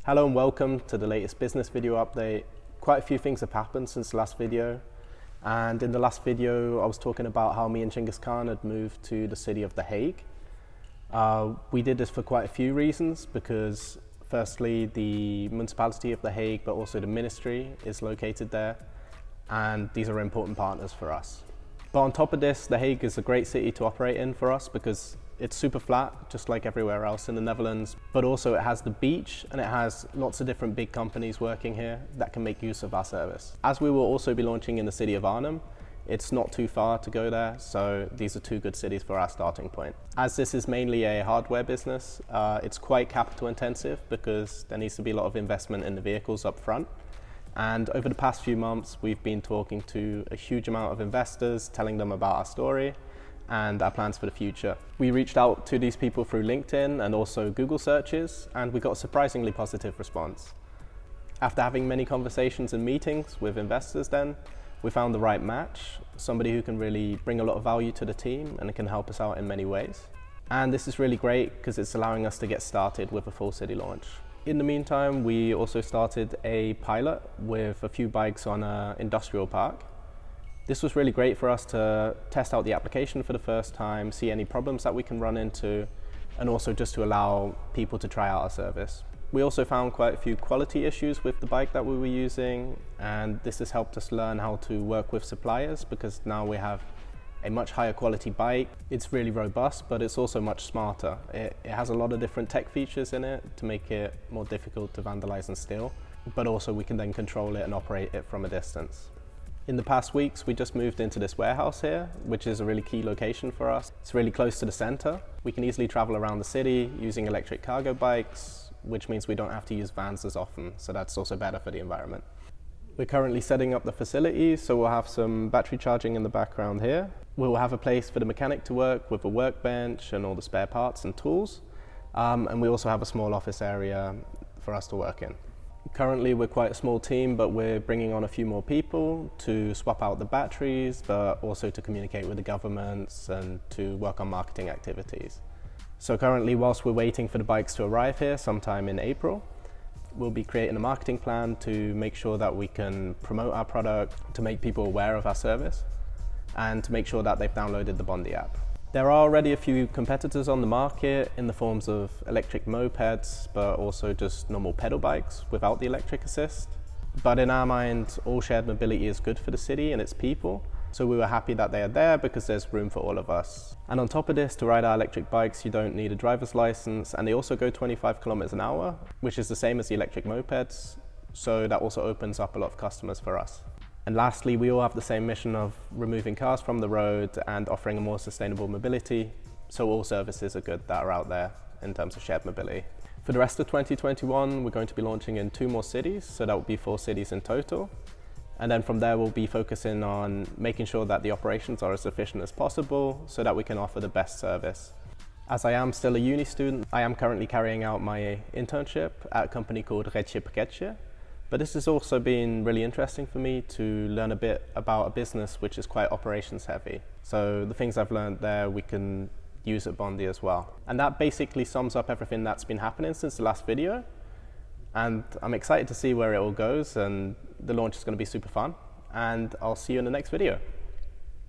Hello and welcome to the latest business video update. Quite a few things have happened since the last video. And in the last video, I was talking about how me and Genghis Khan had moved to the city of The Hague. We did this for quite a few reasons because firstly, the municipality of The Hague, but also the ministry is located there. And these are important partners for us. But on top of this, The Hague is a great city to operate in for us because it's super flat, just like everywhere else in the Netherlands, but also it has the beach and it has lots of different big companies working here that can make use of our service. As we will also be launching in the city of Arnhem, it's not too far to go there, so these are two good cities for our starting point. As this is mainly a hardware business, it's quite capital intensive because there needs to be a lot of investment in the vehicles up front. And over the past few months, we've been talking to a huge amount of investors, telling them about our story and our plans for the future. We reached out to these people through LinkedIn and also Google searches, and we got a surprisingly positive response. After having many conversations and meetings with investors then, we found the right match, somebody who can really bring a lot of value to the team and can help us out in many ways. And this is really great because it's allowing us to get started with a full city launch. In the meantime, we also started a pilot with a few bikes on an industrial park. This was really great for us to test out the application for the first time, see any problems that we can run into, and also just to allow people to try out our service. We also found quite a few quality issues with the bike that we were using, and this has helped us learn how to work with suppliers because now we have a much higher quality bike. It's really robust, but it's also much smarter. It has a lot of different tech features in it to make it more difficult to vandalize and steal, but also we can then control it and operate it from a distance. In the past weeks, we just moved into this warehouse here, which is a really key location for us. It's really close to the center. We can easily travel around the city using electric cargo bikes, which means we don't have to use vans as often, so that's also better for the environment. We're currently setting up the facilities, so we'll have some battery charging in the background here. We'll have a place for the mechanic to work with a workbench and all the spare parts and tools. And we also have a small office area for us to work in. Currently, we're quite a small team, but we're bringing on a few more people to swap out the batteries, but also to communicate with the governments and to work on marketing activities. So currently, whilst we're waiting for the bikes to arrive here sometime in April, we'll be creating a marketing plan to make sure that we can promote our product, to make people aware of our service, and to make sure that they've downloaded the Bondi app. There are already a few competitors on the market in the forms of electric mopeds, but also just normal pedal bikes without the electric assist. But in our mind, all shared mobility is good for the city and its people. So we were happy that they are there because there's room for all of us. And on top of this, to ride our electric bikes, you don't need a driver's license, and they also go 25 kilometers an hour, which is the same as the electric mopeds. So that also opens up a lot of customers for us. And lastly, we all have the same mission of removing cars from the road and offering a more sustainable mobility. So all services are good that are out there in terms of shared mobility. For the rest of 2021, we're going to be launching in 2 more cities. So that will be 4 cities in total. And then from there, we'll be focusing on making sure that the operations are as efficient as possible so that we can offer the best service. As I am still a uni student, I am currently carrying out my internship at a company called Retje Pakketje. But this has also been really interesting for me to learn a bit about a business which is quite operations heavy. So the things I've learned there, we can use at Bondi as well. And that basically sums up everything that's been happening since the last video. And I'm excited to see where it all goes, and the launch is going to be super fun. And I'll see you in the next video.